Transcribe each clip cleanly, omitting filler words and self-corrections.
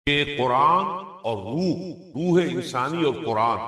کہ قرآن اور روح انسانی اور قرآن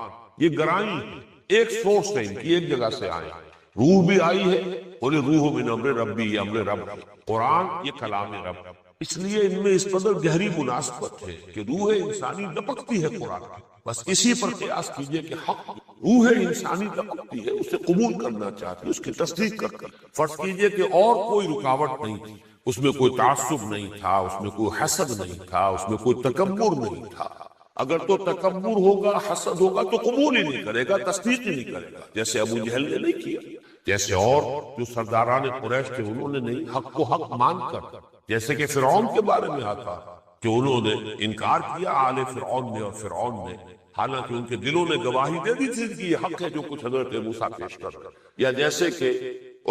یہ گرائی ہیں، ایک سورس ہے ان کی، ایک جگہ سے آئے ہیں۔ روح بھی آئی ہے، بولے روح من امر ربی، یہ امر رب، قرآن یہ کلام رب، اس لیے ان میں اس قدر گہری مناسبت ہے کہ روح انسانی لپکتی ہے قرآن کی۔ بس اسی پر قیاس کیجئے کہ حق روح انسانی لپکتی ہے، اسے قبول کرنا چاہتی ہے، اس کی تصدیق کر فرض کیجئے کہ اور کوئی رکاوٹ نہیں تھی، اس میں کوئی تعصب نہیں تھا، اس میں کوئی حسد نہیں تھا، اس میں کوئی تکبر نہیں تھا۔ اگر تو تکبر ہوگا، حسد ہوگا تو قبول ہی نہیں کرے گا، تصدیق ہی نہیں کرے گا، جیسے ابو جہل نے نہیں کیا، جیسے اور جو سرداران قریش تھے انہوں نے نہیں، حق کو حق مان کر، جیسے کہ فرعون کے بارے میں آتا کہ انہوں نے انکار کیا آل فرعون نے اور فرعون نے، حالانکہ ان کے دلوں نے گواہی دے دی تھی کہ یہ حق ہے جو کچھ حضرت موسیٰ پیش کر، یا جیسے کہ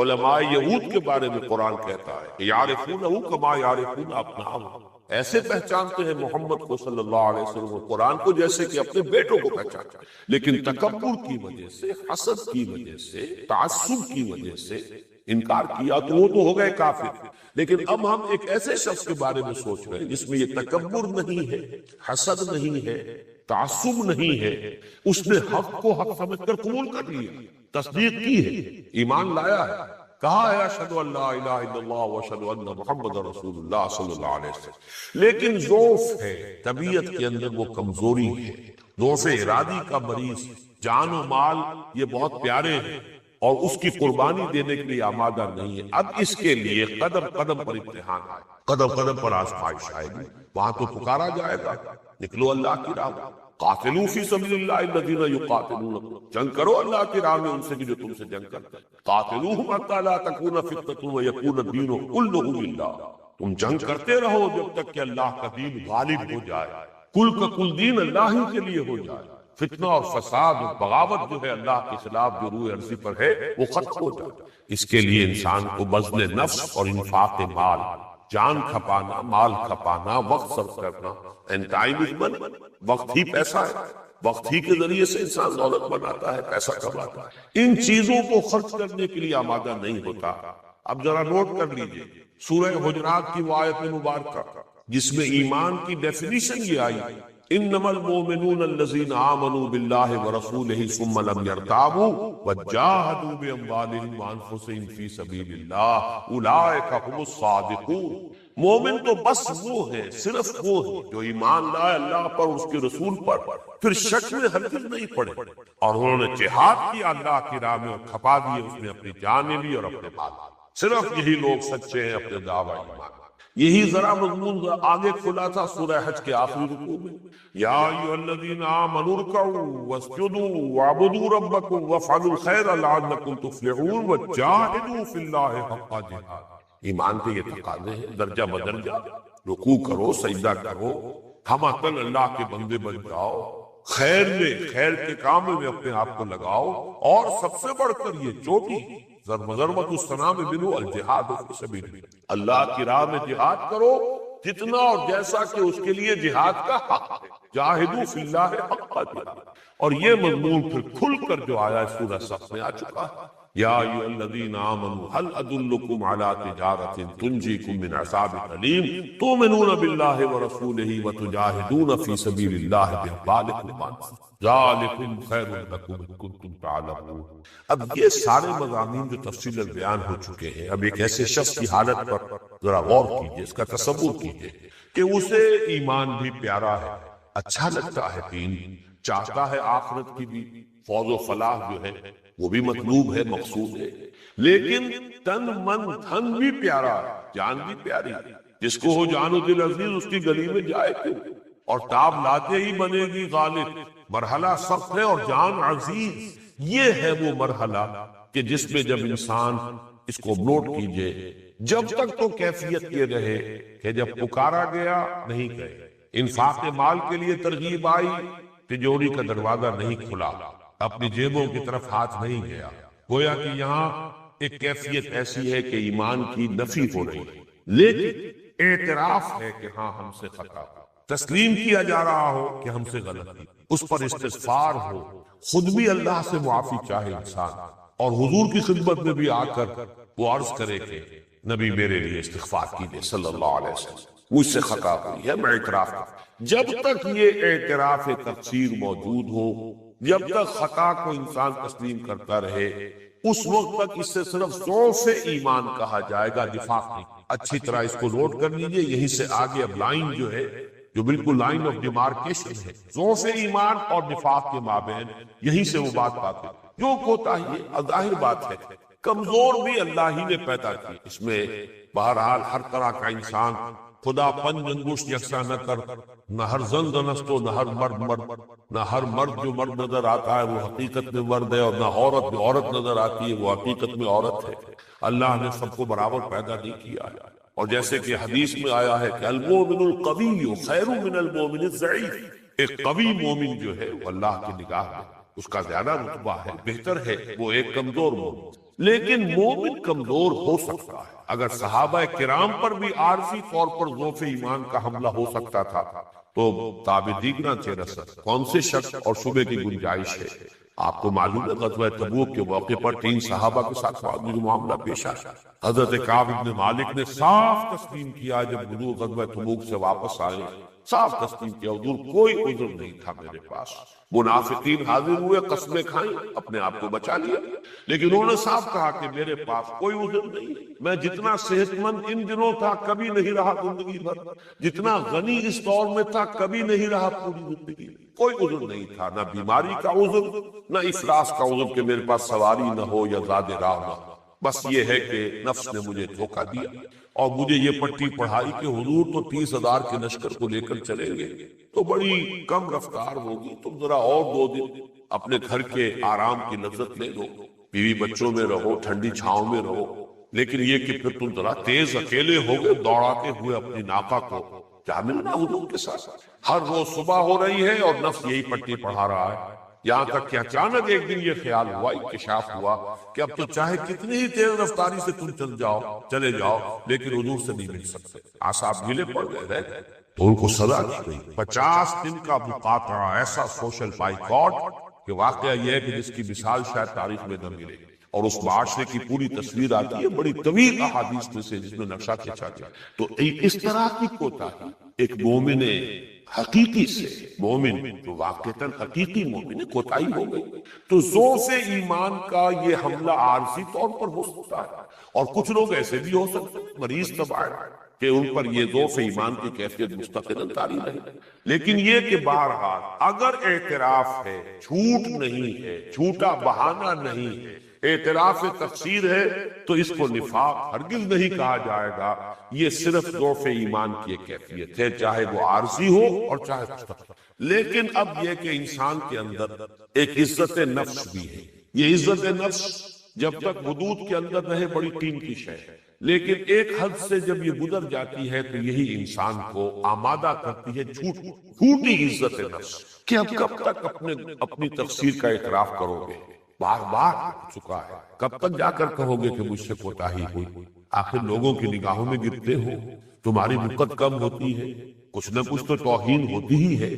علماء یہود کے بارے میں قرآن کہتا ہے یعرفونہ کما یعرفون ابناءہم، ایسے پہچانتے ہیں محمد کو صلی اللہ علیہ وسلم قرآن کو جیسے کہ اپنے بیٹوں کو پہچانتے ہیں، لیکن تکبر کی وجہ سے، حسد کی وجہ سے، تعصب کی وجہ سے انکار کیا تو وہ تو ہو گئے کافر۔ لیکن اب ہم ایک ایسے شخص کے بارے میں سوچ رہے ہیں جس میں یہ تکبر نہیں ہے، حسد نہیں ہے، تعصب نہیں ہے، اس نے حق کو حق سمجھ کر قبول کر لیا، تصدیق کی ہے، ایمان لایا ہے، کہا ہے اشہد ان لا الہ الا اللہ واشہد ان محمد رسول اللہ صلی اللہ علیہ وسلم، لیکن ضعف ہے، طبیعت کے اندر وہ کمزوری ہے، ضعف ارادی کا مریض، جان و مال یہ بہت پیارے ہیں اور اس کی قربانی دینے کے لیے آمادہ نہیں ہے۔ اب اس کے لیے قدم قدم پر امتحان آئے، قدم قدم پر آزمائش آئے گی، وہاں تو پکارا جائے گا نکلو اللہ کی راہ، قاتلوا فی سبیل اللہ الذین یقاتلونکم، جنگ کرو اللہ کی راہ میں ان سے جو تم سے جنگ کرتے ہیں، قاتلوہم حتی لا تکون فتنۃ ویکون الدین کلہ للہ، تم جنگ کرتے رہو جب تک کہ اللہ کا دین غالب ہو جائے، کل کا کل دین اللہ ہی کے لیے ہو جائے، فتنہ اور فساد اور بغاوت جو ہے اللہ کے خلاف جو روح عرضی پر ہے وہ ختم ہو جائے۔ اس کے لیے انسان کو بذل نفس اور انفاق مال، جان کھپانا، مال کھپانا، وقت صرف کرنا، اینڈ ٹائم از منی، وقت ہی پیسہ ہے، وقت ہی کے ذریعے سے انسان دولت بناتا ہے، پیسہ کماتا ہے، ان چیزوں کو خرچ کرنے کے لیے آمادہ نہیں ہوتا۔ اب ذرا نوٹ کر لیجئے سورہ حجرات کی وہ آیت مبارکہ جس میں ایمان کی ڈیفینیشن یہ آئی انما المؤمنون الذین آمنوا باللہ ورسولہ ثم لم یرتابوا وجاہدوا باموالہم وانفسہم فی سبیل اللہ اولئک هم الصادقون۔ مومن تو بس وہ ہے، صرف وہ ہے جو ایمان لائے اللہ پر، اس کے رسول پر، پھر شک میں ہرگز نہیں پڑے اور انہوں نے جہاد کیا اللہ کی راہ میں اور کھپا دیے اس میں اپنی جانیں بھی اور اپنے مال، صرف یہی لوگ سچے ہیں اپنے دعوی ایمان۔ یہی ذرا مضمون آگے کھلا تھا سورہ حج کے آخری رکوع میں، یا ایھا الذین آمنوا ارکعوا واسجدوا واعبدوا ربکم وافعلوا الخیر لعلکم تفلحون وجاہدوا فی اللہ حق جہاد۔ ایمان کے یہ تقاضے ہیں، درجہ بدرجہ، رکوع کرو، سجدہ کرو، ہم عقل اللہ کے بندے بن جاؤ، خیر میں، خیر کے کام میں اپنے آپ کو لگاؤ، اور سب سے بڑھ کر یہ چوٹی ضرورت السلام بنو الجہاد فی سبیل اللہ، اللہ کی راہ میں جہاد کرو جتنا اور جیسا کہ اس کے لیے جہاد کا حق ہے، جاہدوا فی اللہ حق جہاد۔ اور یہ مضمون پھر کھل کر جو آیا سورہ صف میں آ چکا ہے، یا ایھا الذین آمنوا هل ادلکم علی تجارۃ تنجیکم من عذاب الیم تؤمنون باللہ ورسولہ وتجاہدون فی سبیل اللہ باموالکم وانفسکم ذالکم خیر لکم ان کنتم تعلمون۔ اب یہ سارے مضامین جو تفصیل بیان ہو چکے ہیں، اب ایک ایسے شخص کی حالت پر ذرا غور کیجئے، اس کا تصور کیجئے کہ اسے ایمان بھی پیارا ہے، اچھا لگتا ہے دین، چاہتا ہے آخرت کی بھی فوز و فلاح جو ہے وہ بھی مطلوب ہے، مقصود ہے، لیکن تن من دھن بھی پیارا ہے، جان بھی پیاری، جس کو ہو جان و دل عزیز اس کی گلی میں جائے کیوں، اور تاب لاتے ہی بنے گی غالب۔ مرحلہ سخت ہے اور جان عزیز، یہ ہے وہ مرحلہ کہ جس میں جب انسان اس کو نوٹ کیجئے، جب تک تو کیفیت یہ رہے کہ جب پکارا گیا نہیں گئے، انفاق مال کے لیے ترغیب آئی، تجوری کا دروازہ نہیں کھلا، اپنی جیبوں کی طرف ہاتھ نہیں گیا، گویا کہ یہاں ایک کیفیت ایسی ہے کہ ایمان کی نفی ہو رہی ہے، لیکن اعتراف ہے کہ ہاں ہم سے خطا، تسلیم کیا جا رہا ہو کہ ہم سے غلطی، اس پر استغفار ہو، خود بھی اللہ سے معافی چاہے انسان، اور حضور کی خدمت میں بھی آ کر وہ عرض کرے کہ نبی میرے لیے استغفار کیجئے صلی اللہ علیہ وسلم۔ مجھ سے خطا ہوئی ہے، میں اعتراف کرتا۔ جب تک یہ اعتراف تقصیر موجود ہو، جب تک خطا کو انسان تسلیم کرتا رہے، اس وقت تک اس سے صرف ضعف ایمان کہا جائے گا، نفاق نہیں۔ اچھی طرح اس کو نوٹ کر لیجئے، یہیں سے آگے اب لائن جو ہے، جو بالکل لائن آف ڈیمارکیشن ہے ضعف ایمان اور نفاق کے مابین، یہیں سے وہ بات پاتے ہیں۔ جو کوتاہی ہے، ظاہر بات ہے، کمزور بھی اللہ ہی نے پیدا کی، اس میں بہرحال ہر طرح کا انسان، خدا پنج انگشت یکساں نہ کر، نہ ہر زن زنست ہو، نہ ہر مرد مرد، نہ ہر مرد جو مرد نظر آتا ہے وہ حقیقت میں مرد ہے، اور نہ عورت جو عورت نظر آتی ہے وہ حقیقت میں عورت ہے۔ اللہ نے سب کو برابر پیدا نہیں کیا ہے، اور جیسے کہ حدیث میں آیا ہے کہ المومن القوی خیر من المومن الضعیف، ایک قوی مومن جو ہے وہ اللہ کی نگاہ میں اس کا زیادہ رتبہ ہے، بہتر ہے وہ ایک کمزور مومن۔ لیکن مومن کمزور ہو سکتا ہے، اگر صحابہ کرام پر بھی عارضی طور پر ضعف ایمان کا حملہ ہو سکتا تھا تو تابعین کے رسل کون سے شک اور شبے کی گنجائش ہے؟ آپ کو معلوم ہے غزوہ تبوک کے موقع پر 3 صحابہ کے ساتھ جو معاملہ پیش آیا، حضرت کعب بن مالک نے صاف تسلیم کیا جب حضور غزوہ تبوک سے واپس آئے، صاف تسلیم کیا حضور کوئی عذر نہیں تھا میرے پاس۔ منافقین حاضر ہوئے، قسمیں کھائیں، اپنے آپ کو بچا لیا، لیکن انہوں نے صاف کہا کہ میرے پاس کوئی عذر نہیں، میں جتنا صحت مند ان دنوں تھا کبھی نہیں رہا زندگی بھر، جتنا غنی اس دور میں تھا کبھی نہیں رہا پوری زندگی، کوئی عذر نہیں تھا، نہ بیماری کا عذر، نہ افلاس کا عذر کہ میرے پاس سواری نہ ہو یا زاد راہ نہ ہو، بس یہ ہے کہ نفس نے مجھے دھوکہ دیا اور مجھے یہ پٹی پڑھائی کہ حضور تو 30,000 کے لشکر کو لے کر چلیں گے تو بڑی کم رفتار ہوگی، تم ذرا اور 2 دن اپنے گھر کے آرام کی لذت لے لو، بیوی بچوں میں رہو، ٹھنڈی چھاؤں میں رہو، لیکن یہ کہ پھر تم ذرا تیز اکیلے ہو گئے دوڑاتے ہوئے اپنی ناقہ کو کیا ملنا حضور کے ساتھ۔ ہر روز صبح ہو رہی ہے اور نفس یہی پٹی پڑھا رہا ہے، یہاں تک کہ اچانک ایک دن یہ خیال ہوا، انکشاف ہوا کہ اب تو چاہے کتنی ہی تیز رفتاری سے تم چلے جاؤ لیکن حضور سے نہیں مل سکتے۔ اعصاب ڈھیلے پڑ گئے تو ان کو سزا دی گئی، 50 دن کا مقاطعہ، ایسا سوشل بائیکاٹ کہ واقعہ یہ ہے کہ جس کی مثال شاید تاریخ میں نہ ملے، اور اس معاشرے کی پوری تصویر آتی ہے بڑی طویل احادیث میں سے جس میں نقشہ کھینچا گیا۔ تو اس طرح کی کوتاہی ایک مومن حقیقی سے، مومن جو واقعتاً حقیقی مومن کوتاہی ہو گئی، تو ضعف ایمان کا یہ حملہ عارضی طور پر ہو سکتا ہے، اور کچھ لوگ ایسے بھی ہو سکتے ہیں مریض طبع کہ ان پر یہ ضعف ایمان کی کیفیت مستقل طاری رہے، لیکن یہ کہ بہرحال اگر اعتراف ہے، جھوٹ نہیں ہے، جھوٹا بہانہ نہیں ہے، اعتراف تقصیر ہے، تو اس کو نفاق ہرگز نہیں کہا جائے گا، یہ صرف ضعف ایمان کی ایک کیفیت ہے، چاہے وہ عارضی ہو اور چاہے مستقل۔ لیکن اب یہ کہ انسان کے اندر ایک عزت نفس بھی ہے، یہ عزت نفس جب تک حدود کے اندر رہے بڑی قیمتی شے ہے، لیکن ایک حد سے جب یہ گزر جاتی ہے تو یہی انسان کو آمادہ کرتی ہے جھوٹی عزت نفس، کہ اب کب تک اپنی تقصیر کا اعتراف کرو گے، بار بار چکا ہے، کب تک جا کر کہو گے کہ مجھ سے کوتاہی ہوئی، آخر لوگوں کی نگاہوں میں گرتے ہو، تمہاری مقت کم ہوتی ہے، کچھ نہ کچھ تو توہین ہوتی ہی ہے،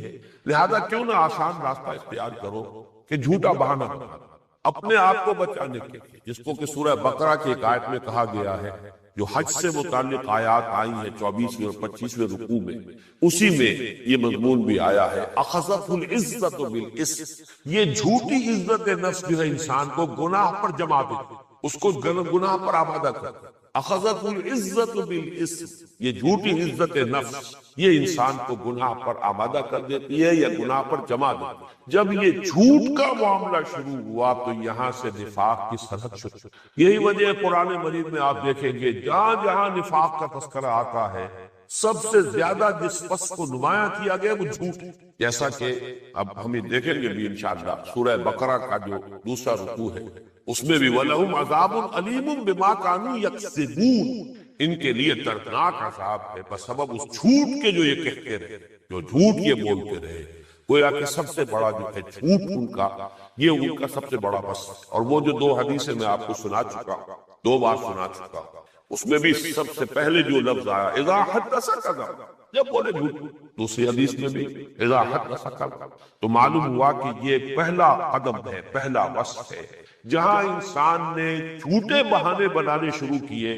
لہذا کیوں نہ آسان راستہ اختیار کرو کہ جھوٹا بہانہ بنانا اپنے آپ کو بچانے کے، جس کو کہ سورہ بقرہ کی ایک آیت میں کہا گیا ہے، جو حج سے متعلق آیات آئی ہیں 24ویں اور 25ویں رکوع میں، اسی میں یہ مضمون بھی آیا ہے، اخذت العزت بالاسم، یہ جھوٹی عزت نفس جو ہے انسان کو گناہ پر جما دیتی، اس کو گناہ پر آمادہ کرتی، اخذت العزت بالاسم، یہ جھوٹی عزت نفس یہ انسان کو گناہ پر آمادہ کر دیتی ہے یا گناہ پر جما دیتی ہے۔ جب یہ جھوٹ کا معاملہ شروع ہوا تو یہاں سے نفاق کی سرحد شروع، یہی وجہ ہے قرآن مجید میں آپ دیکھیں گے جہاں جہاں نفاق کا تذکرہ آتا ہے سب سے زیادہ جس وصف کو نمایاں کیا گیا وہ جھوٹ، جیسا کہ اب ہم دیکھیں گے بھی انشاءاللہ سورہ بقرہ کا جو دوسرا رکوع ہے اس میں بھی وَلَهُمْ عَذَابٌ عَلِيمٌ بِمَا كَانُوا يَكْسِبُونَ، ان کے لیے دردناک عذاب ہے بسبب اس جھوٹ کے جو یہ کہتے رہے، جو جھوٹ یہ بولتے رہے، گویا کہ سب سے بڑا جو ہے جھوٹ ان کا، یہ ان کا سب سے بڑا بس۔ اور وہ جو 2 حدیثیں میں آپ کو سنا چکا ہوں، 2 بار سنا چکا ہوں، اس میں بھی سب سے پہلے جو لفظ آیا اذا حدث کذب، جب بولے جھوٹ، دوسری حدیث میں بھی اذا حدث کذب، تو معلوم ہوا کہ یہ پہلا قدم ہے، پہلا وصف ہے، جہاں انسان نے جھوٹے بہانے بنانے شروع کیے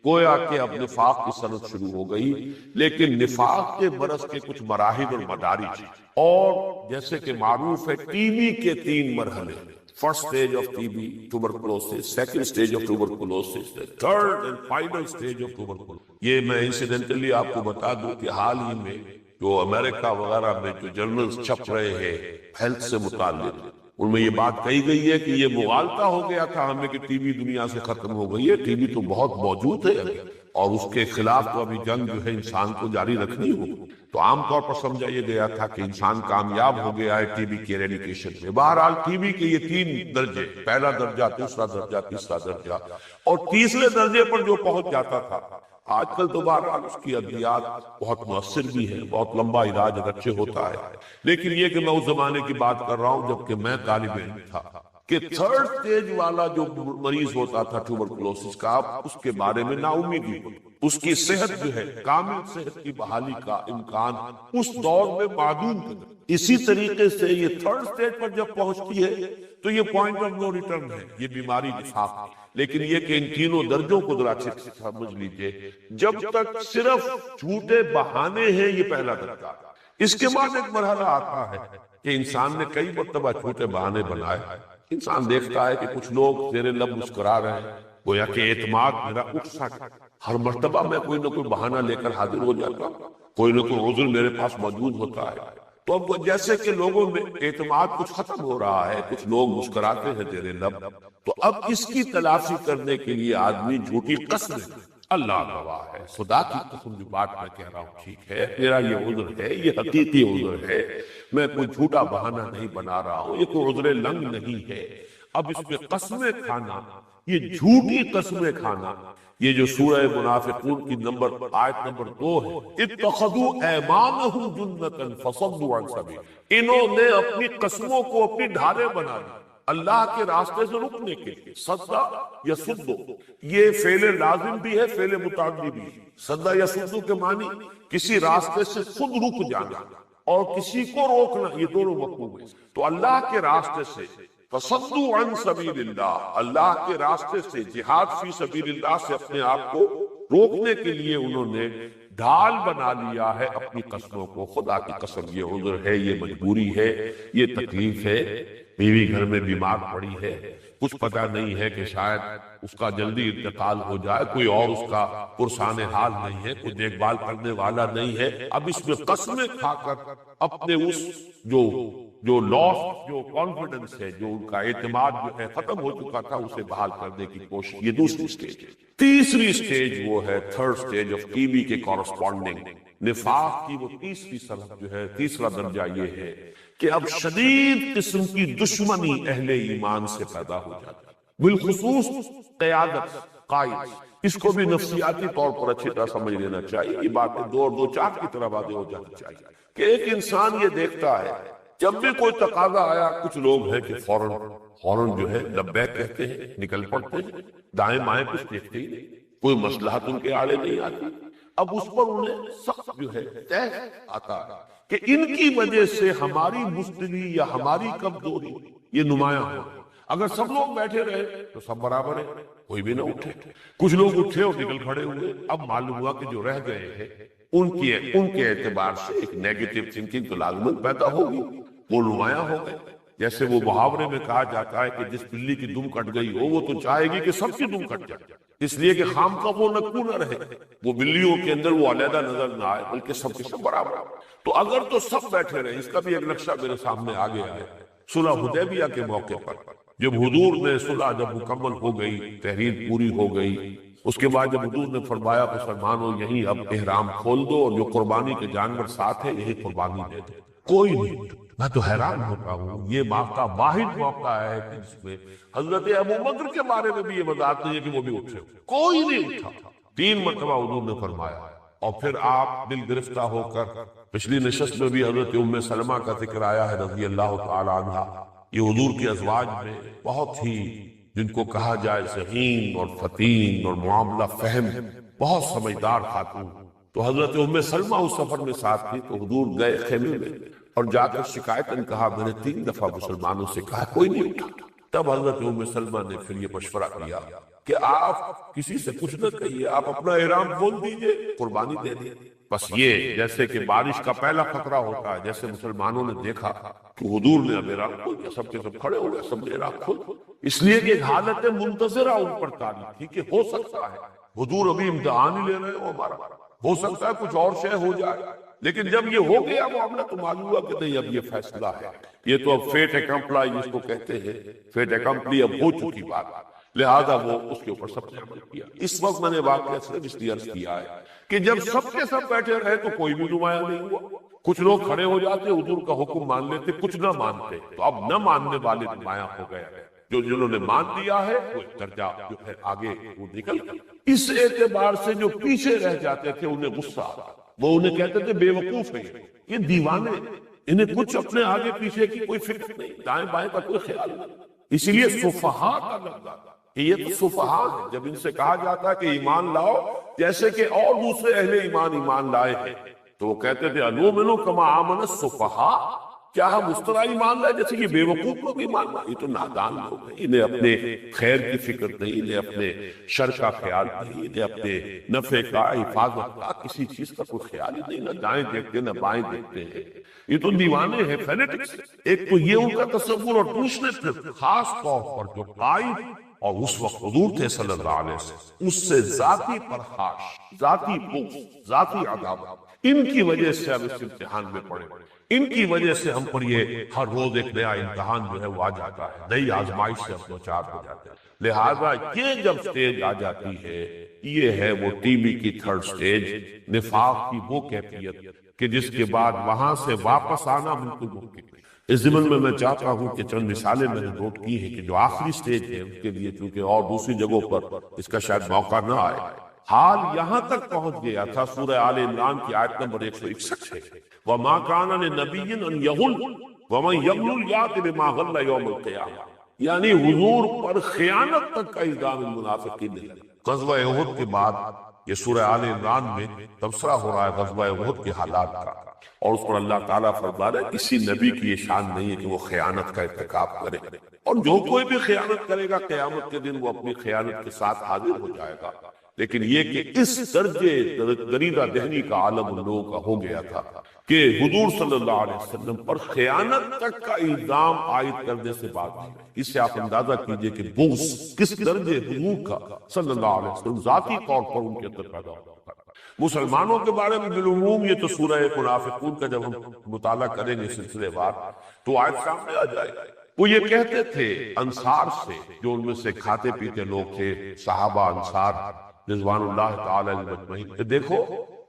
گویا کہ اب نفاق کی صنعت شروع ہو گئی، لیکن نفاق کے برس کے کچھ مراحل اور مدارج، اور جیسے کہ معروف ہے ٹی بی کے 3 مرحلے، فرسٹ سٹیج آف ٹی بی ٹوبرکلوسس، second stage of tuberculosis, third and final stage of tuberculosis. یہ میں انسیڈنٹلی آپ کو بتا دوں کہ حال ہی میں جو امریکہ وغیرہ میں جو جرنلز چھپ رہے ہیں ہیلتھ سے متعلق، ان میں یہ بات کہی گئی ہے کہ یہ مغالطہ ہو گیا تھا ہمیں کہ ٹی بی دنیا سے ختم ہو گئی ہے، ٹی بی تو بہت موجود ہے ابھی، اور اس کے خلاف تو ابھی جنگ جو ہے انسان کو جاری رکھنی ہوگی۔ تو عام طور پر سمجھا یہ گیا تھا کہ انسان کامیاب ہو گیا ہے ٹی بی کے ایریڈیکیشن میں۔ بہرحال ٹی بی کے یہ 3 درجے، پہلا درجہ، دوسرا درجہ، تیسرا درجہ، اور تیسرے درجے پر جو پہنچ جاتا تھا، آج کل تو بہرحال اس کی ادویات بہت مؤثر بھی ہے، بہت لمبا علاج اگرچہ ہوتا ہے، لیکن یہ کہ میں اس زمانے کی بات کر رہا ہوں جبکہ میں طالب علم تھا، کہ تھرڈ سٹیج والا جو مریض ہوتا تھا ٹیوبرکلوسس کا، اس کے بارے میں نا امیدی ہوتی، اس کی صحت جو ہے، کامل صحت کی بحالی کا امکان اس دور میں معدوم تھا۔ اسی طریقے سے یہ تھرڈ سٹیج پر جب پہنچتی ہے تو یہ پوائنٹ آف نو ریٹرن ہے، یہ بیماری نفاق ہے۔ لیکن یہ کہ ان تینوں درجوں کو ذرا اچھے سے سمجھ لیجئے، جب تک صرف جھوٹے بہانے ہیں یہ پہلا درجہ، اس کے بعد ایک مرحلہ آتا ہے کہ انسان نے کئی مرتبہ جھوٹے بہانے بنائے، انسان دیکھتا ہے کہ کچھ لوگ زیر لب مسکرا رہے ہیں، گویا کہ اعتماد میرا اٹھ سکتا، ہر مرتبہ میں کوئی نہ کوئی بہانہ لے کر حاضر ہو جاتا ہوں، کوئی نہ کوئی عذر میرے پاس موجود ہوتا ہے۔ تو اب جیسے کہ لوگوں میں اعتماد کچھ ختم ہو رہا ہے، کچھ لوگ مسکراتے ہیں زیر لب، تو اب اس کی تلافی کرنے کے لیے آدمی جھوٹی قسم، اللہ گواہ ہے، خدا کی قسم جو بات میں کہہ رہا ہوں ٹھیک ہے، میرا یہ عذر ہے، یہ حقیقی عذر ہے، میں کوئی جھوٹا بہانہ نہیں بنا رہا ہوں، یہ کوئی عذر لنگ نہیں ہے۔ اب اس میں قسمیں کھانا، یہ جھوٹی قسمیں کھانا، یہ جو سورہ منافقون کی آیت نمبر 2 ہے، اتخذوا ایمانہم جنۃ فصدوا عن سبیل، انہوں نے اپنی قسموں کو اپنی ڈھالیں بنا لی اللہ کے راستے سے رکنے کے لیے۔ صدا یصد، یہ فعل لازم بھی ہے، فعل متعدی بھی ہے۔ صدا یصد کے معنی کسی راستے سے خود رک جانا اور کسی کو روکنا، یہ دونوں مفہوم ہیں۔ تو اللہ کے راستے سے، فصدوا عن سبیل اللہ، اللہ کے راستے سے، جہاد فی سبیل اللہ سے اپنے آپ کو روکنے کے لیے انہوں نے ڈھال بنا لیا ہے اپنی قسموں کو۔ خدا کی قسم یہ عذر ہے، یہ مجبوری ہے، یہ تکلیف ہے، بیوی گھر میں بیمار پڑی ہے، کچھ پتہ نہیں ہے کہ شاید اس کا جلدی انتقال ہو جائے، کوئی اور اس کا پرسان حال نہیں ہے، کوئی دیکھ بھال کرنے والا نہیں ہے، اب اس میں قسمیں کھا کر اپنے اس جو لاس، جو کانفیڈنس ہے، جو ان کا اعتماد جو ہے ختم ہو چکا تھا، اسے بحال کرنے کی کوشش، یہ دوسری سٹیج ہے۔ تیسری سٹیج وہ ہے third stage of TB be کے کورسپونڈنگ نفاق کی، وہ تیسری سطح جو ہے، تیسرا درجہ یہ ہے کہ اب شدید قسم کی دشمنی اہل ایمان سے پیدا ہو جاتی ہے، بالخصوص قیادت، قائد۔ اس کو بھی نفسیاتی طور پر اچھی طرح سمجھ لینا چاہیے، یہ باتیں دو اور دو چار کی طرح واضح ہو جانی چاہیے کہ ایک انسان یہ دیکھتا ہے جب بھی کوئی تقاضا آیا، کچھ لوگ ہیں کہ فوراً جو ہے لبیک کہتے ہیں، نکل پڑتے ہیں، دائیں بائیں کچھ دیکھتے ہی نہیں، کوئی مصلحت ان کے آڑے نہیں آتی۔ اب اس پر انہیں سخت جو ہے تیس آتا ہے کہ ان کی وجہ سے ہماری مستری یا ہماری کمزوری یہ نمایاں ہو۔ اگر سب لوگ بیٹھے رہے تو سب برابر ہے، کوئی بھی نہ اٹھے، کچھ لوگ اٹھے اور نکل کھڑے ہوئے، اب معلوم ہوا کہ جو رہ گئے ہیں ان کے اعتبار سے ایک نیگیٹو تھنکنگ تو لازماً پیدا ہوگی، وہ نمایاں ہو گئے۔ جیسے وہ محاورے میں کہا جاتا ہے کہ جس بلی کی دم کٹ گئی ہو وہ تو چاہے گی کہ سب کی دم کٹ جائے، اس لیے کہ خام کا وہ نکو نہ رہے، وہ بلیوں کے اندر وہ علیحدہ نظر نہ آئے، بلکہ سب کے سب برابر۔ تو اگر تو سب بیٹھے رہے، اس کا بھی ایک نقشہ میرے سامنے آ گیا ہے۔ صلح حدیبیہ کے موقع پر جب حضور نے صلح جب مکمل ہو گئی، تحریر پوری ہو گئی، اس کے بعد جب حضور نے فرمایا مسلمانوں یہیں اب احرام کھول دو اور جو قربانی کے جانور ساتھ ہیں یہی قربانی دے دو، کوئی نہیں۔ میں تو حیران ہوتا ہوں، یہ موقع واحد موقع ہے کہ جس میں حضرت ابو بکر کے بارے میں بھی یہ وضاحت نہیں ہے کہ وہ بھی اٹھے، کوئی نہیں اٹھا۔ 3 مرتبہ حضور نے فرمایا، اور پھر آپ دل گرفتہ ہو کر، پچھلی نشست میں بھی حضرت ام سلمہ کا ذکر آیا ہے رضی اللہ تعالی عنہا، یہ حضور کے ازواج میں بہت ہی، جن کو کہا جائے ذہین اور فطین اور معاملہ فہم، بہت سمجھدار خاتون۔ تو حضرت ام سلمہ اس سفر میں ساتھ تھی، تو حضور گئے خیمے میں اور جا کر شکایتاً کہا، میں نے 3 دفعہ مسلمانوں سے کہا کوئی نہیں اٹھا۔ تب حضرت ام سلمہ نے پھر یہ مشورہ کیا کہ آپ کسی سے کچھ نہ کہیے، آپ اپنا احرام کھول دیجئے، قربانی دے دیجئے۔ بس یہ جیسے کہ بارش کا پہلا خطرہ ہوتا ہے، جیسے مسلمانوں نے دیکھا کہ حضور نے اب احرام کھول دیا، سب کے سب کھڑے ہو گئے، سب نے احرام کھول دیا، اس لیے کہ ایک حالت منتظرہ ان پر تاری تھی کہ ہو سکتا ہے حضور ابھی امتحان ہی لے رہے ہو ہمارا، ہو سکتا ہے کچھ اور شے ہو جائے، لیکن جب یہ ہو گیا معاملہ تو معلوم ہوا کہ نہیں، اب یہ فیصلہ ہے، یہ تو اب فیٹ اکمپلائی جس کو کہتے ہیں، فیٹ اکمپلی اب ہو چکی بات، لہذا وہ اس کے اوپر سب نے عمل کیا۔ اس وقت میں نے واقعہ صرف اس لیے عرض کیا ہے کہ جب سب کے سب بیٹھے رہے تو کوئی بھی نمایاں نہیں ہوا، کچھ لوگ کھڑے ہو جاتے، حضور کا حکم مان لیتے، کچھ نہ مانتے، تو اب نہ ماننے والے نمایاں ہو گئے، جنہوں نے مان لیا ہے وہ درجہ جو ہے آگے وہ نکل گیا۔ اس اعتبار سے جو پیچھے رہ جاتے تھے انہیں غصہ آتا، وہ انہیں کہتے تھے بے وقوف ہیں، یہ دیوانے، انہیں کچھ اپنے آگے پیچھے کی کوئی فکر نہیں، دائیں بائیں کا کوئی خیال نہیں۔ اسی لیے سفہا کا لفظ آتا کہ یہ تو سفہا ہے، جب ان سے کہا جاتا ہے کہ ایمان لاؤ جیسے کہ اور دوسرے اہل ایمان لائے ہیں، تو وہ کہتے تھے انؤمن کما آمن السفہا، کیا ہم اس طرح ایمان لائے جیسے یہ بے وقوف لوگ ایمان لائے؟ یہ تو نادان لوگ ہیں، انہیں اپنے خیر کی فکر نہیں، انہیں اپنے شر کا خیال نہیں، انہیں اپنے نفع کا، حفاظت کا، کسی چیز کا کوئی خیال ہی نہیں، نہ دائیں دیکھتے نہ بائیں دیکھتے ہیں، یہ تو دیوانے ہیں، فینیٹکس۔ ایک تو یہ ان کا تصور، اور دوسرے پھر خاص طور پر جو قائد اور اس وقت حضور تھے صلی اللہ علیہ وسلم، اس سے ذاتی پرخاش، ذاتی بغض، ذاتی عداوت، ان کی وجہ سے اب اس امتحان میں پڑے، ان کی وجہ سے ہم پر یہ ہر روز ایک نیا امتحان جو ہے وہ آ جاتا ہے، نئی آزمائش سے ہم دوچار ہو جاتے ہیں۔ لہٰذا یہ جب سٹیج آ جاتی ہے، یہ ہے وہ ٹی بی کی تھرڈ سٹیج، نفاق کی وہ کیفیت کہ جس کے بعد وہاں سے واپس آنا بالکل ممکن نہیں۔ اس ضمن میں میں چاہتا ہوں کہ چند مثالیں میں نے نوٹ کی ہیں کہ جو آخری سٹیج ہے اس کے لیے، چونکہ اور دوسری جگہوں پر اس کا شاید موقع نہ آئے، حال یہاں تک پہنچ گیا تھا۔ سورہ آل عمران کی آیت نمبر 161 ہے، وَمَا كَانَ لِنَبِيٍّ أَن يَغُلَّ وَمَن يَغْلُلْ يَأْتِ بِمَا غَلَّ يَوْمَ الْقِيَامَةِ، یعنی حضور پر خیانت تک کا الزام المنافقین نے۔ غزوہ احد کے بعد یہ سورہ آل عمران میں تبصرہ ہو رہا ہے غزوہ احد کے حالات کا، اور اس پر اللہ تعالیٰ فرما رہا ہے کسی نبی کی یہ شان نہیں ہے کہ وہ خیانت کا ارتکاب کرے، اور جو کوئی بھی خیانت کرے گا قیامت کے دن وہ اپنی خیانت کے ساتھ حاضر ہو جائے گا۔ لیکن یہ کہ اس درجے دریدہ دہنی کا عالم ان لوگوں کا ہو گیا تھا کہ حضور صلی اللہ علیہ وسلم پر خیانت تک کا الزام عائد کرنے سے بات نہیں۔ اس سے آپ اندازہ کیجئے کہ بغض کس درجے حضور کا صلی اللہ علیہ وسلم ذاتی طور پر ان کے اندر پیدا ہوتا ہے۔ مسلمانوں کے بارے میں بالعموم یہ تو سورہ منافقون کا جب ہم مطالعہ کریں گے سلسلے وار تو آیت سامنے آ جائے گا۔ وہ یہ کہتے تھے انصار سے، جو ان میں سے کھاتے پیتے لوگ تھے، صحابہ انصار رضوان اللہ تعالی مجمعین، کہ دیکھو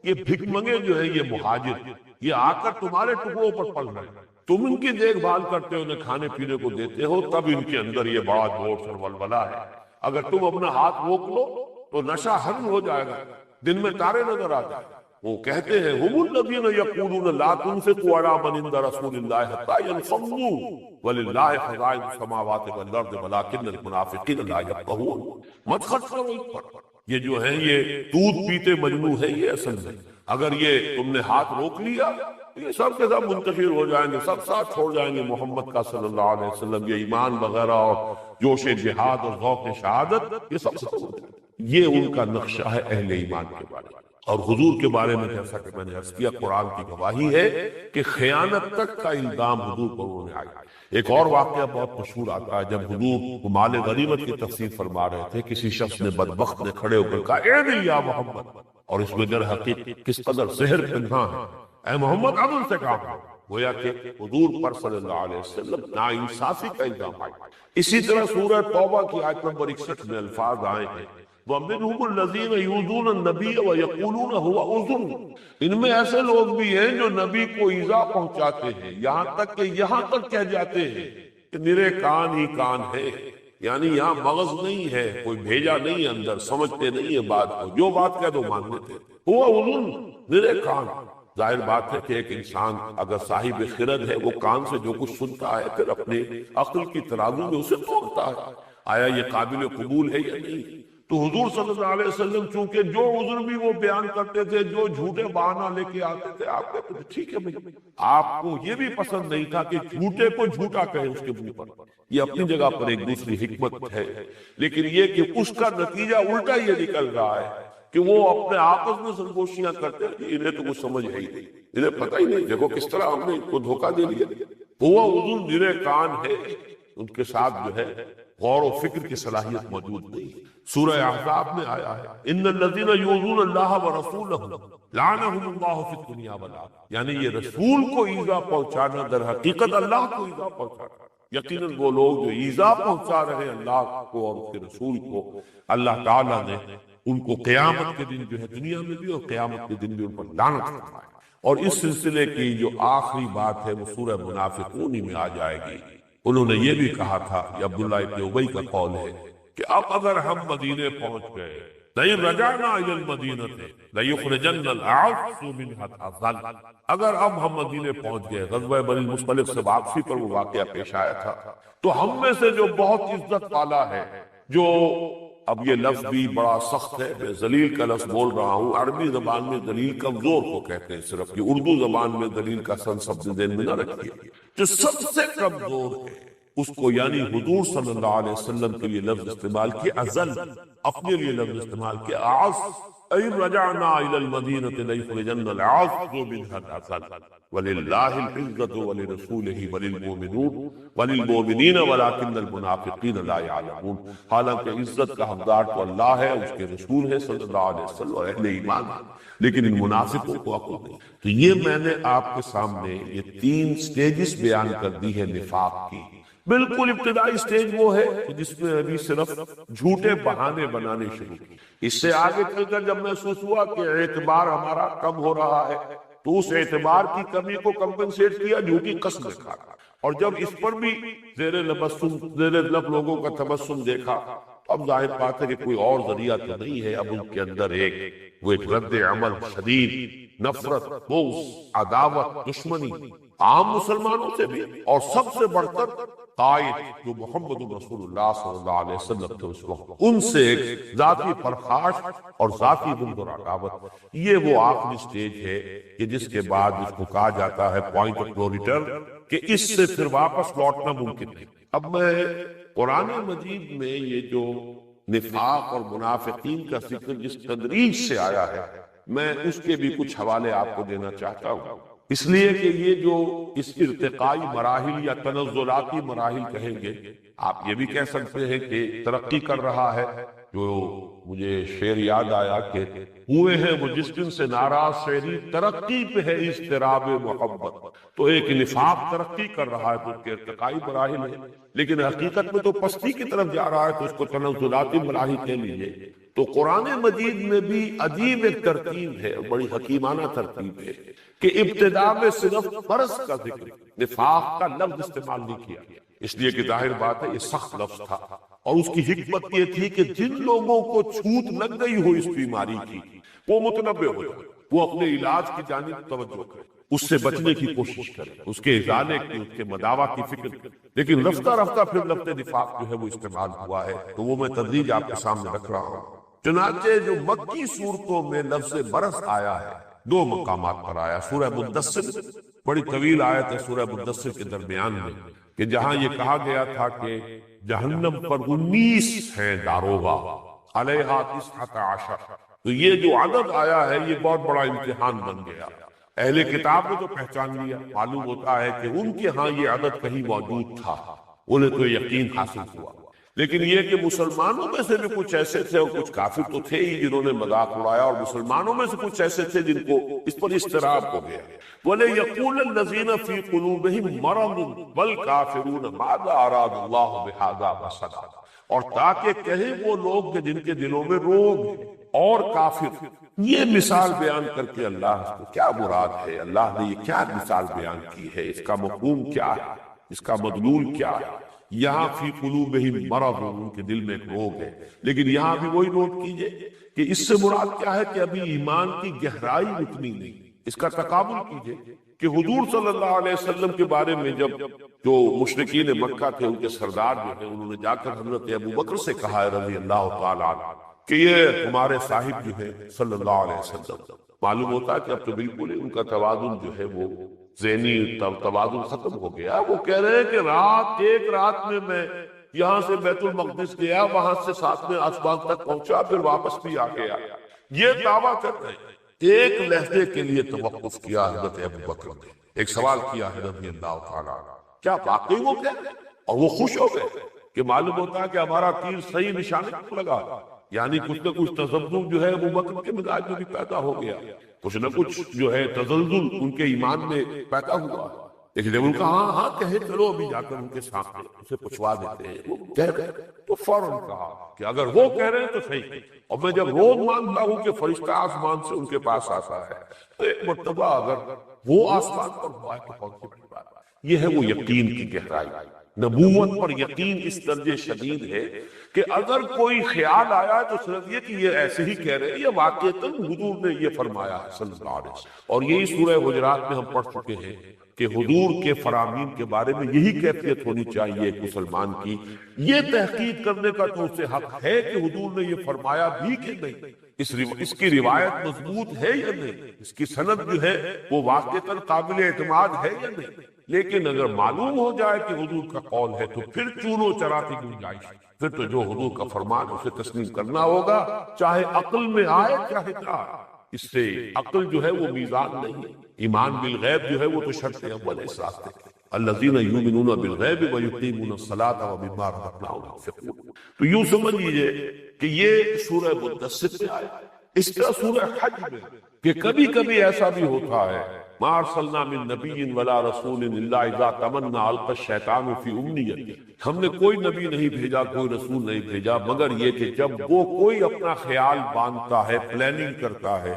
یہ بھک منگے جو ہے، یہ مہاجر، یہ آ کر تمہارے ٹکڑوں پر پڑ رہے ہیں، تم ان کی دیکھ بھال کرتے ہو، انہیں کھانے پینے کو دیتے ہو، تب ان کے اندر یہ بڑا جوش اور ولولہ ہے۔ اگر تم اپنا ہاتھ روک لو تو نشہ حرم ہو جائے گا، دن میں تارے نظر آ جائے۔ وہ کہتے ہیں ہم الذین یقولون لا تنفقوا علی من عند رسول اللہ حتی ینفضوا وللہ خزائن السماوات والارض ولکن المنافقین لا یفقہون۔ مت خرچ کرو اس پر، یہ جو ہے یہ دودھ پیتے مجنو ہے، یہ اصل میں اگر یہ تم نے ہاتھ روک لیا یہ سب کے سب منتشر ہو جائیں گے، سب ساتھ چھوڑ جائیں گے محمد کا صلی اللہ علیہ وسلم، یہ ایمان وغیرہ اور جوش جہاد اور ذوق شہادت یہ سب ہو جائیں گے۔ یہ ان کا نقشہ ہے اہل ایمان کے بارے میں۔ اور حضور کے بارے میں جیسا کہ میں نے عرض کیا، قرآن کی گواہی ہے کہ خیانت تک کا الزام حضور پر انہوں نے آیا۔ ایک اور واقعہ بہت مشہور آتا ہے، جب حضور مال غنیمت کی تقسیم فرما رہے تھے، کسی شخص نے بدبخت نے کھڑے ہو کر کہا اے نہیں یا محمد، اور اس میں در حقیقت کس قدر زہر پنہاں ہے، اے محمد عدل سے کام ہے، گویا کہ حضور پر صلی اللہ علیہ وسلم ناانصافی کا الزام آیا۔ اسی طرح سورہ توبہ کی آیت نمبر 61 میں الفاظ آئے ہیں وَمِنْهُمُ الَّذِينَ يُؤْذُونَ النَّبِيَّ وَيَقُولُونَ هُوَ أُذُنٌ، ان میں ایسے لوگ بھی ہیں جو نبی کو ایذا پہنچاتے ہیں، یہاں تک کہ یہاں تک کہہ جاتے ہیں کہ میرے کان ہی کان ہے، یعنی یہاں مغز نہیں ہے، کوئی بھیجا نہیں ہے اندر، سمجھتے نہیں ہے بات کو، جو بات کہہ دو مان لیتے، ہوا اذن، میرے کان۔ ظاہر بات ہے کہ ایک انسان اگر صاحب خرد ہے وہ کان سے جو کچھ سنتا ہے پھر اپنے عقل کی ترازو میں اسے توڑتا ہے، آیا یہ قابل قبول ہے یا نہیں؟ تو حضور صلی اللہ علیہ وسلم چونکہ جو عذر بھی وہ بیان کرتے تھے، جو جھوٹے بہانہ لے کے آتے تھے، آپ کہتے تھے ٹھیک ہے بھائی، آپ کو یہ بھی پسند نہیں تھا کہ جھوٹے کو جھوٹا کہے اس کے منہ پر، یہ اپنی جگہ پر ایک دوسری حکمت ہے، لیکن یہ کہ اس کا نتیجہ الٹا یہ نکل رہا ہے کہ وہ اپنے آپس میں سرگوشیاں کرتے ہیں کہ انہیں تو کچھ سمجھ ہے ہی نہیں، انہیں پتہ ہی نہیں، دیکھو کس طرح ہم نے ان کو دھوکہ دے دیا۔ ہوا اذن جنہیں کان ہے، ان کے ساتھ جو ہے غور و فکر کی صلاحیت موجود نہیں۔ سورہ احزاب میں آیا ہے ان الذین یؤذون اللہ ورسولہ لعنہم اللہ فی الدنیا والآخرہ، یعنی یہ رسول کو ایذا پہنچانا در حقیقت اللہ کو ایذا پہنچانا۔ یقیناً وہ لوگ جو ایذا پہنچا رہے ہیں اللہ کو اور اس کے رسول کو، اللہ تعالیٰ نے ان کو قیامت کے دن جو ہے دنیا میں بھی اور قیامت کے دن بھی ان پر لعنت فرمائے۔ اور اس سلسلے کی جو آخری بات ہے وہ سورہ منافقون ہی میں آ جائے گی۔ انہوں نے یہ بھی کہا تھا، یہ عبداللہ ابن ابی کا قول ہے کہ اب اگر ہم مدینے پہنچ گئے، لئن رجعنا الی المدینہ لیخرجن الاعز منها الاذل، اگر اب ہم مدینے پہنچ گئے، غزوہ بنی المصطلق سے واپسی پر وہ واقعہ پیش آیا تھا، تو ہم میں سے جو بہت عزت والا ہے، جو اب یہ لفظ بھی بڑا سخت ہے، میں ذلیل کا لفظ بول رہا ہوں، عربی زبان میں ذلیل کمزور کو کہتے ہیں صرف، کہ اردو زبان میں ذلیل کا سن سب ذہن میں نہ رکھیے، جو سب سے کمزور ہے اس کو، یعنی حضور صلی اللہ علیہ وسلم کے لیے لفظ استعمال کیا ازل، اپنے لیے لفظ استعمال کیا اعز، اَإِن رَجَعْنَا إِلَى الْمَدِينَةِ لَيُخْرِجَنَّ الْأَعَزُّ مِنْهَا الْأَذَلَّ وَلِلَّهِ الْعِزَّةُ وَلِرَسُولِهِ وَلِلْمُؤْمِنِينَ وَلَكِنَّ الْمُنَافِقِينَ لَا يَعْلَمُونَ، حالانکہ عزت کا حقدار تو اللہ ہے، اس کے رسول ہے صلی اللہ علیہ وسلم اور اہل ایمان، لیکن ان منافقوں کو عقل نہیں۔ تو یہ میں نے آپ کے سامنے یہ 3 سٹیجز بیان کر دی ہے نفاق کی۔ بالکل ابتدائی سٹیج وہ ہے کہ جس میں ابھی صرف جھوٹے بہانے بنانے شروع کی، اس سے آگے چل کر جب محسوس ہوا کہ اعتبار ہمارا کم ہو رہا ہے تو اس اعتبار کی کمی کو کمپنسیٹ کیا جھوٹی قسم کھا، اور جب اس پر بھی زیر لب لوگوں کا تبسم دیکھا تو اب ظاہر بات ہے کہ کوئی اور ذریعہ تو نہیں ہے، اب ان کے اندر ایک رد عمل شدید، نفرت، بغض، عداوت، دشمنی عام مسلمانوں سے بھی، اور سب سے بڑھ کر قائد جو محمد رسول اللہ صلی اللہ علیہ وسلم تھے اس وقت، ان سے ایک ذاتی پرخاش اور ذاتی بغض اور عداوت۔ یہ وہ آخری سٹیج ہے کہ جس کے بعد اس کو کہا جاتا ہے پوائنٹ آف نو ریٹرن، کہ اس سے پھر واپس لوٹنا ممکن نہیں۔ اب میں قرآن مجید میں یہ جو نفاق اور منافقین کا ذکر جس تدریج سے آیا ہے، میں اس کے بھی کچھ حوالے آپ کو دینا چاہتا ہوں، اس لیے کہ یہ جو اس ارتقائی مراحل یا تنزلاتی مراحل کہیں گے، آپ یہ بھی کہہ سکتے ہیں کہ ترقی کر رہا ہے۔ جو مجھے شعر یاد آیا کہ ہوئے ہیں وہ جس دن سے ناراض شعری، ترقی پہ ہے اضطراب محبت، تو ایک نفاق ترقی کر رہا ہے تو اس کے ارتقائی مراحل ہے، لیکن حقیقت میں تو پستی کی طرف جا رہا ہے تو اس کو تنزلاتی مراحل کہہ لیجیے۔ تو قرآن مجید میں بھی عجیب ایک ترتیب ہے، بڑی حکیمانہ ترتیب ہے کہ ابتدا میں صرف فرض کا ذکر، نفاق کا لفظ استعمال نہیں کیا، اس لیے کہ ظاہر بات ہے یہ سخت لفظ تھا، اور اس کی حکمت یہ تھی کہ جن لوگوں کو چھوت لگ گئی ہو اس بیماری کی، وہ متنبہ ہو جائے، وہ اپنے علاج کی جانب توجہ کرے، اس سے بچنے کی کوشش کرے، اس کے ازالے کی، اس کے مداوا کی فکر کرے، لیکن رفتہ رفتہ پھر لفظ نفاق جو ہے وہ استعمال ہوا ہے، تو وہ میں تدریج آپ کے سامنے رکھ رہا ہوں۔ چنانچہ جو مکی صورتوں میں لفظ برس آیا ہے 2 مقامات پر آیا، سورہ مدثر، بڑی طویل آیت ہے سورہ مدثر کے درمیان میں، کہ جہاں یہ کہا گیا تھا کہ جہنم پر 19 ہیں داروغہ، علیہا 19، تو یہ جو عدد آیا ہے یہ بہت بڑا امتحان بن گیا۔ اہل کتاب نے تو پہچان لیا، معلوم ہوتا ہے کہ ان کے ہاں یہ عدد کہیں موجود تھا، انہیں تو یقین حاصل ہوا، لیکن یہ کہ مسلمانوں میں سے بھی کچھ ایسے تھے، اور کچھ کافر تو تھے ہی جنہوں نے مذاق اڑایا، اور مسلمانوں میں سے کچھ ایسے تھے جن کو اس پر اضطراب ہو گیا۔ وَلَيَقُولَ الَّذِينَ فِي قُلُوبِهِم مَرَضٌ وَالْكَافِرُونَ مَاذَا أَرَادَ اللَّهُ بِهَذَا مَثَلًا، اور تاکہ کہیں وہ لوگ کہ جن کے دلوں میں روگ اور کافر، یہ مثال بیان کر کے اللہ اس کو کیا مراد ہے، اللہ نے یہ کیا مثال بیان کی ہے، اس کا مفہوم کیا ہے، اس کا مدلول کیا ہے۔ یہاں فی قلوبہم مرض، ان کے دل میں ایک روگ ہے، لیکن یہاں بھی وہی نوٹ کیجئے کہ اس سے مراد کیا ہے کہ ابھی ایمان کی گہرائی اتنی نہیں۔ اس کا تقابل کیجئے کہ حضور صلی اللہ علیہ وسلم کے بارے میں جب جو مشرکین مکہ تھے، ان کے سردار جو ہیں، انہوں نے جا کر حضرت ابو بکر سے کہا ہے رضی اللہ تعالیٰ عنہ کہ یہ تمہارے صاحب جو ہے صلی اللہ علیہ وسلم، معلوم ہوتا ہے کہ اب تو بالکل ان کا توازن جو ہے وہ ذہنی توازن ختم ہو گیا۔ وہ کہہ رہے ہیں کہ ایک رات میں یہاں سے بیت المقدس گیا، وہاں سے 7ویں آسمان تک پہنچا، پھر واپس بھی آ گیا۔ یہ دعویٰ کر رہے ہیں۔ ایک لحظے کے لیے توقف کیا حضرت ابو بکر نے، ایک سوال کیا ہے رضی اللہ تعالیٰ عنہ، کیا واقعی وہ کہہ رہے ہیں؟ اور وہ خوش ہو گئے کہ معلوم ہوتا ہے کہ ہمارا تیر صحیح نشانے پر لگا، یعنی کچھ نہ کچھ تذبذب جو ہے ابو بکر کے مزاج میں بھی پیدا ہو گیا، کچھ نہ کچھ جو ہے تزلزل ان کے ایمان میں پیدا ہوا۔ لیکن جب ان کا ہاں کہے چلو ابھی جا کر ان کے سامنے اسے پوچھوا دیتے ہیں، وہ کہہ رہے تو فوراً کہا کہ اگر وہ کہہ رہے ہیں تو صحیح، اور میں جب روز مانتا ہوں کہ فرشتہ آسمان سے ان کے پاس آتا ہے، تو ایک مرتبہ اگر وہ آسمان پر ہوا ہے تو کون سی بڑی بات ہے۔ یہ ہے وہ یقین کی گہرائی۔ نبوت پر یقین اس درجے شدید ہے کہ اگر کوئی خیال آیا تو صرف یہ کہ یہ ایسے ہی کہہ رہے ہیں، یہ واقعتاً حضور نے یہ فرمایا ہے صلی اللہ علیہ وسلم۔ اور یہی سورہ حجرات میں ہم پڑھ چکے ہیں کہ حضور کے فرامین کے بارے میں یہی کیفیت ہونی چاہیے ایک مسلمان کی، یہ تحقیق کرنے کا تو اسے حق ہے کہ حضور نے یہ فرمایا بھی کہ نہیں، اس کی روایت مضبوط ہے یا نہیں، اس کی سند جو ہے وہ واقعتاً قابل اعتماد ہے یا نہیں۔ لیکن اگر معلوم ہو جائے کہ حضور کا قول ہے تو پھر چونو چرا کی گنجائش، پھر تو جو حضور کا فرمان اسے تسلیم کرنا ہوگا، چاہے عقل میں آئے چاہے نہ آئے۔ اس سے عقل جو ہے وہ میزان نہیں ہے، ایمان بالغیب جو ہے وہ تو شرط اول ہے اس راستے کے۔ الذین یؤمنون بالغیب ویقیمون الصلاۃ ومما رزقناہم ينفقون۔ تو یوں سمجھ لیجئے کہ یہ سورہ مدثر میں آیا، اس طرح سورہ حج میں کہ کبھی کبھی ایسا بھی ہوتا ہے، ما ارسلنا من نبی ولا رسول الا اذا تمنى القى الشیطان فی امنیہ، ہم نے کوئی نبی نہیں بھیجا، کوئی رسول نہیں بھیجا، مگر یہ کہ جب وہ کوئی اپنا خیال باندھتا ہے، پلاننگ کرتا ہے،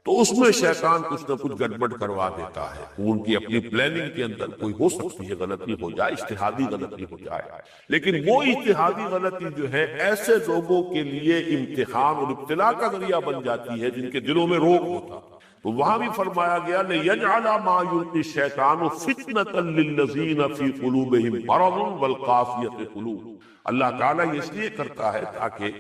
تو اس میں شیطان کچھ نہ کچھ گڑبڑ کروا دیتا ہے۔ ان کی اپنی پلاننگ کے اندر کوئی ہو سکتی ہے غلطی ہو جائے، اجتہادی غلطی ہو جائے، لیکن وہ اجتہادی غلطی جو ہے ایسے لوگوں کے لیے امتحان اور ابتلاء کا ذریعہ بن جاتی ہے جن کے دلوں میں روک ہوتا۔ تو وہاں بھی فرمایا گیا لِيَجْعَلَ مَا يُلْقِي الشَّيْطَانُ فِتْنَةً لِلَّذِينَ فِي قُلُوبِهِمْ مَرَضٌ وَالْقَاسِيَةِ قُلُوبُهُمْ۔ اللہ تعالیٰ اس لیے کرتا ہے تاکہ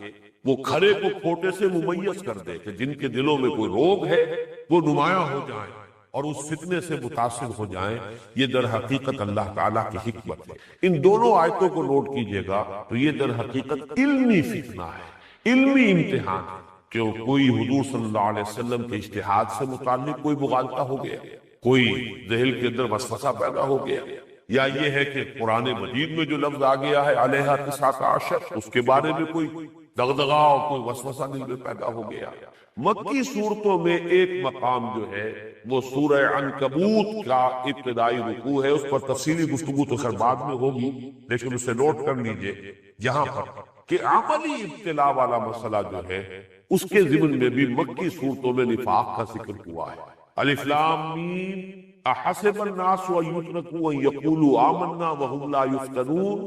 وہ کھرے کو کھوٹے سے ممیز کر دے کہ جن کے دلوں میں کوئی روگ ہے وہ نمایاں ہو جائیں اور اس فتنے سے متاثر ہو جائیں۔ یہ در حقیقت اللہ تعالیٰ کی حکمت ہے۔ ان دونوں آیتوں کو نوٹ کیجئے گا تو یہ در حقیقت علمی فتنہ ہے، علمی امتحان ہے کہ کوئی حضور صلی اللہ علیہ وسلم کے اجتہاد سے متعلق کوئی مغالطہ ہو گیا، کوئی ذہن کے اندر وسوسہ پیدا ہو گیا، یا یہ ہے کہ قرآن مجید میں جو لفظ آ گیا ہے علیہ 19 اس کے بارے میں کوئی دغدغہ اور کوئی وسوسہ دل میں پیدا ہو گیا۔ مکی صورتوں میں ایک مقام جو ہے وہ سورہ عنکبوت کا ابتدائی رکوع ہے، اس پر تفصیلی گفتگو تو خیر بعد میں ہوگی، لیکن اسے نوٹ کر لیجئے یہاں پر کہ عملی ابتلاء والا مسئلہ جو ہے اس کے ضمن میں بھی مکی صورتوں میں نفاق کا ذکر ہوا ہے۔ الف لام میم احسب الناس ان یترکوا ان یقولوا آمنا وهم لا یفتنون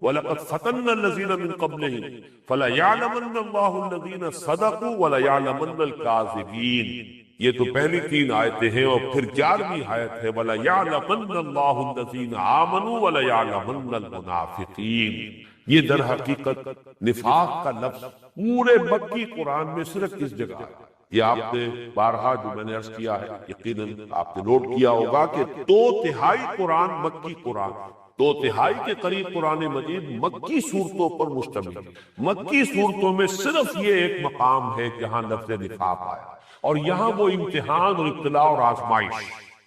وَلَقَدْ فَتَنَّا الَّذِينَ مِن قَبْلِهِمْ فَلَيَعْلَمَنَّ اللَّهُ الَّذِينَ صَدَقُوا وَلَيَعْلَمَنَّ الْكَاذِبِينَ۔ یہ تو پہلی 3 آیتیں ہیں، اور پھر 11ویں آیت ہے وَلَيَعْلَمَنَّ اللَّهُ الَّذِينَ آمَنُوا وَلَيَعْلَمَنَّ الْمُنَافِقِينَ۔ یہ در حقیقت نفاق کا لفظ پورے مکی قرآن میں صرف اس جگہ ہے۔ یہ آپ نے بارہا جو میں نے عرض کیا ہے یقیناً آپ نے نوٹ کیا ہوگا کہ 2/3 قرآن مکی قرآن، 2/3 کے قریب قرآن مجید مکی صورتوں پر مشتمل ہے۔ مکی صورتوں میں صرف یہ ایک مقام ہے جہاں لفظ نفاق آیا، اور یہاں وہ امتحان اور ابتلاء اور آزمائش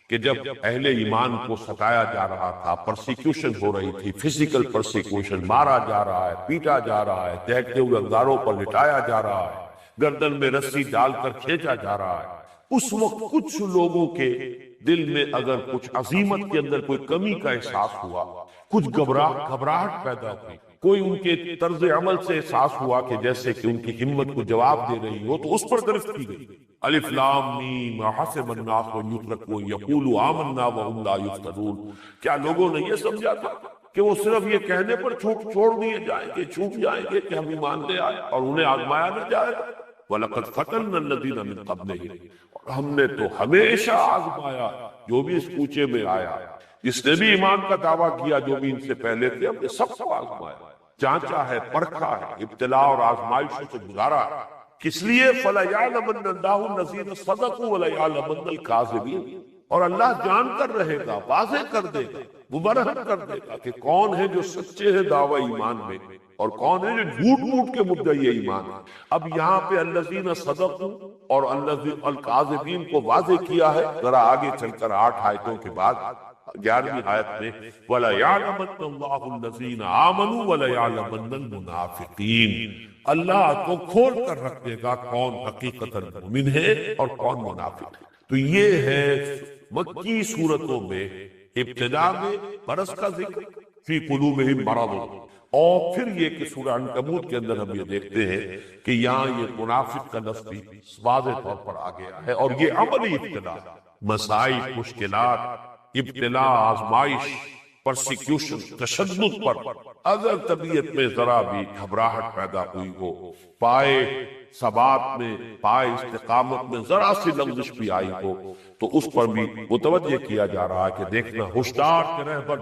کہ جب اہل ایمان کو ستایا جا رہا تھا، پرسیکیوشن ہو رہی تھی، فزیکل پرسیکیوشن، مارا جا رہا ہے، پیٹا جا رہا ہے، دہتے ہوئے انگاروں پر لٹایا جا رہا ہے، گردن میں رسی ڈال کر کھینچا جا رہا ہے، اس وقت کچھ لوگوں کے دل میں اگر کچھ عظیمت کے اندر کوئی کمی کا احساس ہوا، کچھ گھبراہٹ پیدا ہوئی، کوئی ان کے طرز عمل سے احساس ہوا کہ جیسے کہ ان کی ہمت کو جواب دے رہی ہو، تو اس پر گرفت کی گئی۔ الف لام میم حسب الناس ان یترکوا ان یقولوا آمنا وهم لا یفتنون۔ کیا لوگوں نے یہ سمجھا تھا کہ وہ صرف یہ کہنے پر چھوڑ دیے جائیں گے، چھوٹ جائیں گے کہ ہم ایمان لے آئے اور انہیں آزمایا نہ جائے گا؟ وَلَقَدْ فَتَنَّا الَّذِينَ مِن قَبْلِهِمْ، اور ہم نے تو ہمیشہ آزمایا جو بھی اس کوچے میں آیا، جس نے بھی ایمان کا دعویٰ کیا، جو بھی ان سے پہلے تھے، ہم نے سب کو آزمایا، جانچا ہے، پرکھا ہے، ابتلاء اور آزمائشوں سے گزارا۔ کس لیے فَلَيَعْلَمَنَّ اللَّهُ الَّذِينَ صَدَقُوا وَلَيَعْلَمَنَّ الْكَاذِبِينَ، اور اللہ جان کر رہے گا، واضح کر دے گا، مبرہن کر دے گا کہ کون ہے جو سچے ہیں دعوی ایمان میں اور کون ہے جو جھوٹ موٹ کے مدعی ایمان ہے۔ اب یہاں پہ الذین صدقوا اور الکاذبین کو واضح کیا ہے، ذرا آگے چل کر 8 آیتوں کے بعد 11ویں آیت میں وَلَيَعْلَمَنَّ اللَّهُ الَّذِينَ آمَنُوا وَلَيَعْلَمَنَّ الْمُنَافِقِينَ، اللہ تو کھول کر رکھ دے گا کون حقیقتاً مومن ہے اور کون منافق ہے۔ تو یہ ہے مکی صورتوں میں ابتدا میں مرض کا ذکر، فی قلوبہم مرض، اور پھر یہ کہ سورہ عنکبوت کے اندر ہم یہ دیکھتے ہیں کہ یہاں یہ منافق کا لفظ بھی واضح طور پر آ گیا ہے، اور یہ عملی ابتلا، مسائل، مشکلات، ابتلا، آزمائش، پرسیکیوشن، تشدد پر اگر طبیعت میں ذرا بھی گھبراہٹ پیدا ہوئی ہو، پائے ثبات میں، پائے استقامت میں ذرا سی لغزش بھی آئی ہو، تو اس پر بھی متوجہ کیا جا رہا ہے کہ دیکھنا ہوشیار کے رہبر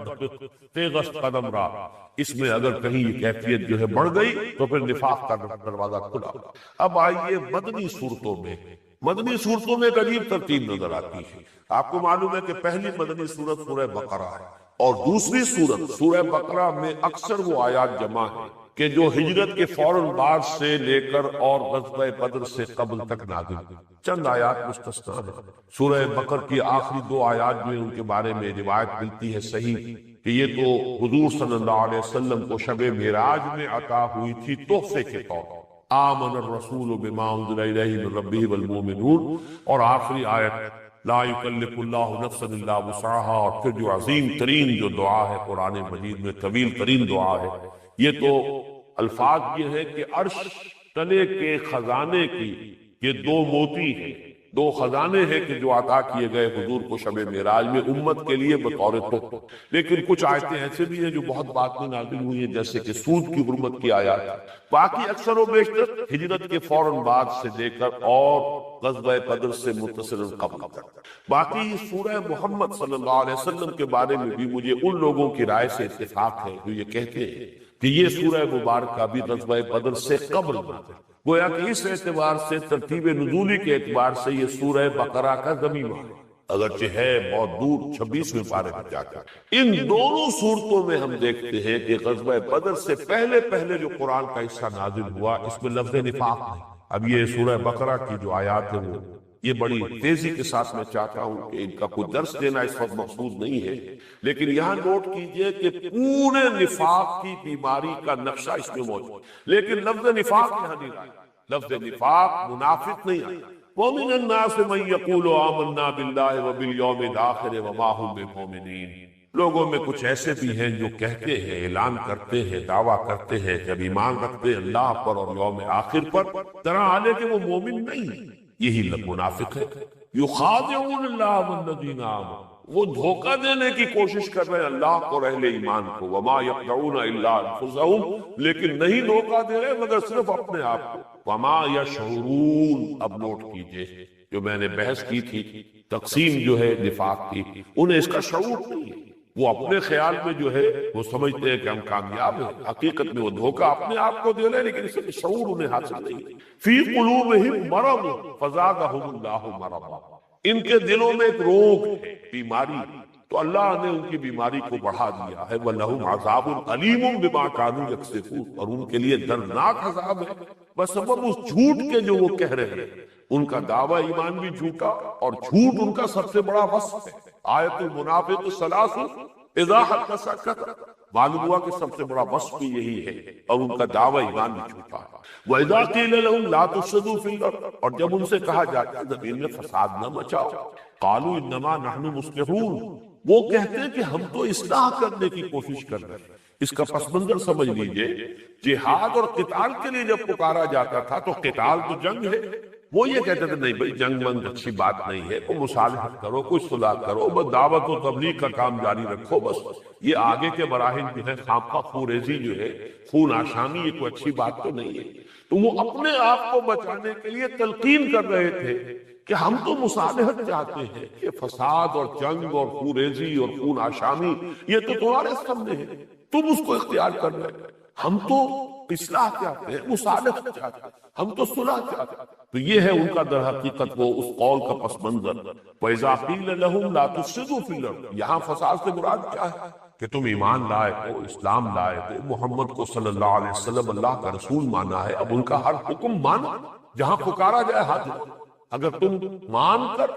تیغست قدم رہا، اس میں اگر کہیں یہ کیفیت جو ہے بڑھ گئی تو پھر نفاق کا دروازہ کھلا۔ اب آئیے مدنی صورتوں میں، مدنی صورتوں میں ایک عجیب ترتیب نظر آتی ہے۔ آپ کو معلوم ہے کہ پہلی مدنی صورت سورہ بقرہ ہے، اور دوسری صورت سورہ بقرہ میں اکثر وہ آیات جمع ہیں کہ جو ہجرت کے فوراً بعد سے لے کر اور غزوہ بدر سے قبل تک نازل ہوئی، چند آیات مستثنیٰ ہیں۔ سورہ بقرہ کی آخری 2 آیات جو ہیں ان کے بارے میں روایت ملتی ہے صحیح کہ یہ تو حضور صلی اللہ علیہ وسلم کو شب معراج میں عطا ہوئی تھی تحفے کے طور پر، آمن الرسول بما انزل الیہ من ربہ والمؤمنون، اور آخری آیت لا یکلف اللہ نفسا الا وسعها، اور پھر جو عظیم ترین جو دعا ہے قرآن مجید میں، طویل ترین دعا ہے، یہ تو الفاظ یہ ہے کہ عرش تلے کے خزانے کی یہ 2 موتی ہیں، 2 خزانے ہیں کہ جو عطا کیے گئے حضور کو شب معراج میں امت کے لیے بطور تحفہ۔ لیکن کچھ آیتیں ایسے بھی ہیں جو بہت بعد میں نازل ہوئی ہیں، جیسے کہ سود کی حرمت کی آیات۔ باقی اکثر و بیشتر ہجرت کے فوراً بعد سے لے کر اور غزوہ بدر سے متصل قبل تک۔ باقی سورہ محمد صلی اللہ علیہ وسلم کے بارے میں بھی مجھے ان لوگوں کی رائے سے اتفاق ہے جو یہ کہتے ہیں کہ یہ سورہ مبارکہ بھی غزوہ بدر سے قبل نازل، گویا کہ اس اعتبار سے ترتیب نزولی کے اعتبار سے یہ سورہ بقرہ کا ضمیمہ ہے، اگرچہ ہے بہت دور 26ویں پارے میں جا کر۔ ان دونوں صورتوں میں ہم دیکھتے ہیں کہ غزوہ بدر سے پہلے جو قرآن کا حصہ نازل ہوا اس میں لفظ نفاق نہیں۔ اب یہ سورہ بقرہ کی جو آیات ہے وہ یہ بڑی تیزی کے ساتھ میں چاہتا ہوں کہ ان کا کوئی درس دینا اس وقت مقصود نہیں ہے، لیکن یہاں نوٹ کیجئے کہ پورے نفاق کی بیماری کا نقشہ اس میں موجود، لیکن لفظ نفاق یہاں نہیں آیا، لفظ نفاق منافق نہیں آیا۔ وَمِنَ النَّاسِ مَن يَقُولُ آمَنَّا بِاللَّهِ وَبِالْيَوْمِ الْآخِرِ وَمَا هُم بِمُؤْمِنِينَ، لوگوں میں کچھ ایسے بھی ہیں جو کہتے ہیں، اعلان کرتے ہیں، دعویٰ کرتے ہیں کہ اب ایمان رکھتے ہیں اللہ پر اور یوم آخر پر، طرح حالے کہ وہ مومن نہیں ہے۔ یہی منافق ہے۔ یخادعون اللہ والذین آمنوا، وہ دھوکہ دینے کی کوشش کر رہے ہیں اللہ کو اور اہل ایمان کو، وما یخدعون الا انفسهم، لیکن نہیں دھوکہ دے رہے مگر صرف اپنے آپ کو، وما یشعرون۔ اب نوٹ کیجئے جو میں نے بحث کی تھی، تقسیم جو ہے نفاق کی، انہیں اس کا شعور نہیں ہے، وہ اپنے خیال میں جو ہے وہ سمجھتے ہیں کہ ہم کامیاب ہیں، حقیقت میں وہ دھوکہ اپنے آپ کو دے رہے ہیں، لیکن اس کا شعور انہیں حاصل نہیں۔ فی قلوبہم مرض فزادہم اللہ مرضا، ان کے دلوں میں ایک روگ ہے، بیماری، تو اللہ نے ان کی بیماری کو بڑھا دیا ہے۔ وَلَهُمْ عَذَابٌ عَلِيمٌ بِمَا كَانُوا يَكْسِبُونَ، اور ان کے لیے دردناک عذاب ہے بسبب اس جھوٹ کے جو وہ کہہ رہے ہیں۔ ان کا دعویٰ ایمان بھی جھوٹا اور جھوٹ ان کا سب سے بڑا وصف ہے۔ آیت المنافق ثلاث اذا حدث کذب، معلوم ہوا کہ سب سے بڑا وصف بھی یہی ہے، اور ان کا دعویٰ ایمان بھی جھوٹا ہے۔ وَإِذَا قِيلَ لَهُمْ لَا تُفْسِدُوا فِي الْأَرْضِ، اور جب ان سے کہا جاتا ہے زمین میں فساد نہ مچاؤ، قَالُوا إِنَّمَا نَحْنُ مُصْلِحُونَ، وہ کہتے ہیں کہ ہم تو اصلاح کرنے کی کوشش کر رہے ہیں۔ اس کا پس منظر سمجھ لیجئے، جہاد اور قتال کے لیے جب پکارا جاتا تھا تو قتال تو جنگ ہے، وہ یہ کہتے تھے نہیں بھائی جنگ منگ اچھی بات نہیں ہے، کوئی مصالحت کرو، کوئی صلح کرو، بس دعوت و تبلیغ کا کام جاری رکھو، بس یہ آگے کے مراحل جو ہے خامخواہ خونریزی جو ہے، خون آشامی، یہ کوئی اچھی بات تو نہیں ہے۔ تو وہ اپنے آپ کو بچانے کے لیے تلقین کر رہے تھے کہ ہم تو مصالحت چاہتے ہیں، کہ فساد اور جنگ اور خونریزی اور خون آشامی یہ تو تمہارے سامنے ہے، تم اس کو اختیار کر رہے، ہم تو اصلاح چاہتے ہیں، مصالحت چاہتے ہیں، ہم تو صلح چاہتے ہیں۔ تو یہ ہے ان کا در حقیقت وہ اس قول کا پس منظر۔ وَإِذَا قِيلَ لَهُمْ لَا تُفْسِدُوا فِي الْأَرْضِ، یہاں فساد سے مراد کیا ہے کہ تم ایمان لائے ہو، اسلام لائے ہو، محمد کو صلی اللہ علیہ وسلم اللہ کا رسول مانا ہے، اب ان کا ہر حکم مانو، جہاں پکارا جائے ہاتھ اٹھاؤ۔ اگر تم مان کر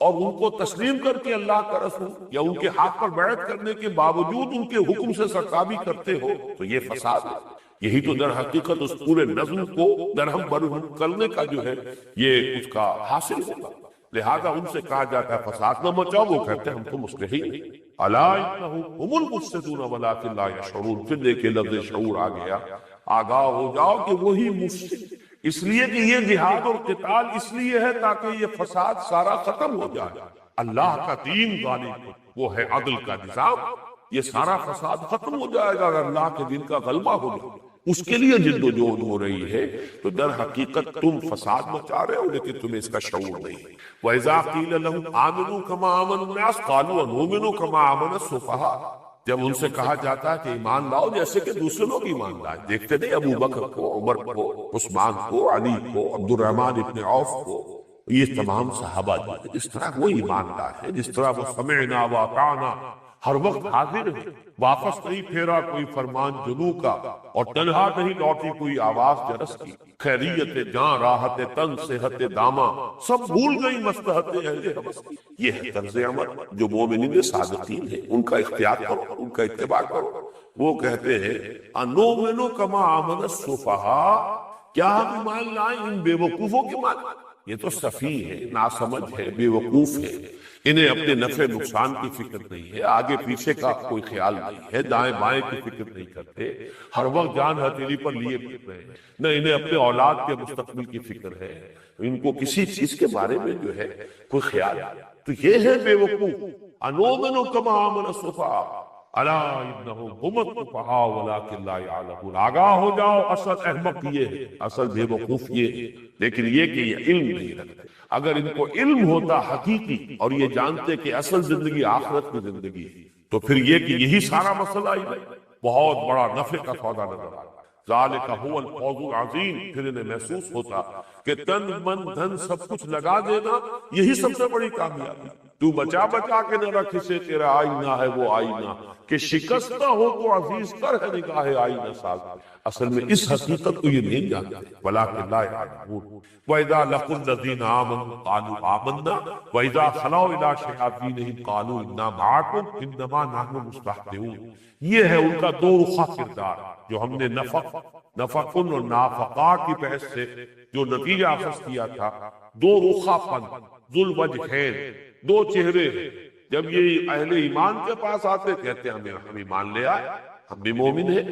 اور ان کو تسلیم کر کے اللہ کا رسول یا ان کے ہاتھ پر بیعت کرنے کے باوجود ان کے حکم سے سرکابی کرتے ہو تو یہ فساد ہے۔ یہی تو در حقیقت اس پورے نظم کو درہم برہم کرنے کا جو ہے یہ اس کا حاصل ہوگا۔ لہذا ان سے کہا جاتا ہے فساد نہ مچاؤ، وہ کہتے ہیں ہم تو مصلحین ہیں۔ الا انہم هم المفسدون ولکن لا یشعرون، پھر دیکھیں لفظ شعور آ گیا، آگاہ ہو جاؤ کہ وہی مفسد، اس لیے کہ یہ جہاد اور قتال اس لیے ہے تاکہ یہ فساد سارا ختم ہو جائے، اللہ کا دین غالب ہو، وہ ہے عدل کا نظام، یہ سارا فساد ختم ہو جائے گا اگر اللہ کے دین کا غلبہ ہو جائے، اس کے لیے جد و جہد ہو رہی ہے۔ تو در حقیقت تم فساد مچا رہے ہو لیکن تمہیں اس کا شعور نہیں۔ وَإِذَا قِيلَ لَهُمْ آمِنُوا كَمَا آمَنَ النَّاسُ قَالُوا أَنُؤْمِنُ كَمَا آمَنَ السُّفَهَاءُ، جب ان سے کہا جاتا ہے کہ ایمان لاؤ جیسے کہ دوسرے لوگ ایمان لائے، دیکھتے نہیں ابو بکر کو، عمر کو، عثمان کو، علی کو، عبد الرحمن ابن عوف کو، یہ تمام صحابہ جس طرح وہ ایمان لائے ہیں، جس طرح وہ سمعنا واطعنا ہر وقت حاضر ہے، واپس نہیں پھیرا کوئی فرمان جنو کا، اور تنہا نہیں لوٹی کوئی آواز جرس کی، خیریت جان راحت تن صحت داماں سب بھول گئی مصلحت اہل حبس کی۔ یہ ہے طرز عمل جو مومنین صادقین ہیں، ان کا اختیار کرو، ان کا اتباع کرو۔ وہ کہتے ہیں انؤمن کما آمن السفہاء، کیا ہم ایمان لائیں ان بے وقوفوں کے معنی؟ یہ تو سفیہ ہے، ناسمجھ ہے، بے وقوف ہے، انہیں اپنے نفع نقصان کی فکر نہیں ہے، آگے پیچھے کا کوئی خیال نہیں ہے، دائیں بائیں کی فکر نہیں کرتے، ہر وقت جان ہتھیلی پر لیے پھر رہے ہیں، نہ انہیں اپنے اولاد کے مستقبل کی فکر ہے، ان کو کسی چیز کے بارے میں جو ہے کوئی خیال ہے۔ تو یہ ہے بے وقوف۔ انؤمن کما آمن السفہاء الا انہم هم السفہاء ولکن لا یعلمون، آگاہ ہو جاؤ، اصل احمق یہ ہے، اصل بے وقوف یہ ہے، لیکن یہ کہ یہ علم نہیں رکھتے۔ اگر ان کو علم ہوتا حقیقی اور یہ جانتے کہ اصل زندگی آخرت کی زندگی ہے تو پھر یہ کہ یہی سارا مسئلہ ہی بہت بڑا نفع کا سودا نظر آتا۔ ذالک هو الفوز العظیم، پھر انہیں محسوس ہوتا کہ تن من دھن سب کچھ لگا دینا یہی سب سے بڑی کامیابی۔ تو بچا بچا کے نہ رکھ اسے، تیرا آئینہ ہے وہ آئینہ، کہ شکستہ ہو تو عزیز کر ہے نگاہ آئینہ ساز۔ اصل میں اس حقیقت کو یہ نہیں جانتے، ولیکن لا یعلمون۔ وَإِذَا لَقُوا الَّذِينَ آمَنُوا قَالُوا آمَنَّا وَإِذَا خَلَوْا إِلَىٰ شَيَاطِينِهِمْ قَالُوا إِنَّا مَعَكُمْ إِنَّمَا نَحْنُ مُسْتَهْزِئُونَ۔ یہ ہے ان کا دو رخا کردار جو ہم نے نفقن اور نافقا کی بحث سے جو نتیجہ اخذ کیا تھا، دو رخا پن، ذو الوجہین، دو چہرے ہیں۔ جب یہ اہل ایمان کے پاس آتے کہتے ہیں ہم ایمان لے آئے، ہم بھی مومن ہیں،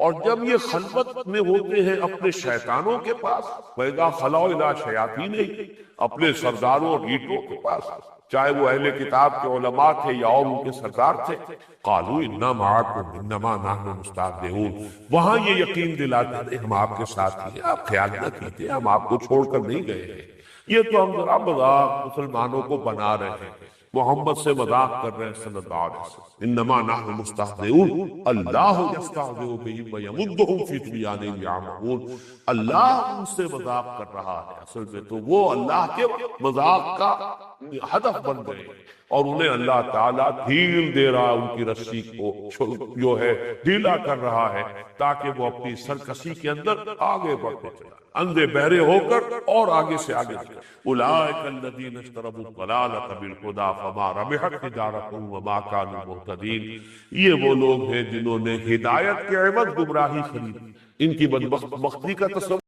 اور جب یہ خلوت میں ہوتے ہیں اپنے شیطانوں کے پاس، وَإِذَا خَلَوْا إِلَىٰ شَيَاطِینِهِمْ، اپنے سرداروں اور ریٹوں کے پاس، چاہے وہ اہل کتاب کے علماء تھے یا ان کے سردار تھے، قَالُوا إِنَّا مَعَكُمْ إِنَّمَا نَحْنُ مُسْتَهْزِئُونَ، وہاں یہ یقین دلاتے ہیں ہم آپ کے ساتھ ہیں، آپ خیال نہ کیجیے، ہم آپ کو چھوڑ کر نہیں گئے ہیں، یہ تو ہم ذرا مذاق مسلمانوں کو بنا رہے ہیں، محمد سے مذاق کر رہے ہیں صلی اللہ علیہ وسلم۔ انما نحن مستہزئون اللہ یستہزئ بہم ویمدہم فی طغیانہم یعمہون، اللہ ان سے مذاق کر رہا ہے، اصل میں تو وہ اللہ کے مذاق کا ہدف بن گئے، اور انہیں اللہ تعالیٰ ڈھیل دے رہا ہے، ان کی رسی کو جو ہے ڈھیلا کر رہا ہے تاکہ وہ اپنی سرکشی کے اندر آگے بڑھتے چلے، اندھے بہرے ہو کر اور آگے سے آگے چلے۔ اولئک الذین اشتروا الضلالۃ بالہدی فما ربحت تجارتہم وما کانوا مہتدین، یہ وہ لوگ ہیں جنہوں نے ہدایت کے عوض گمراہی خریدی۔ ان کی بدبختی کا تصور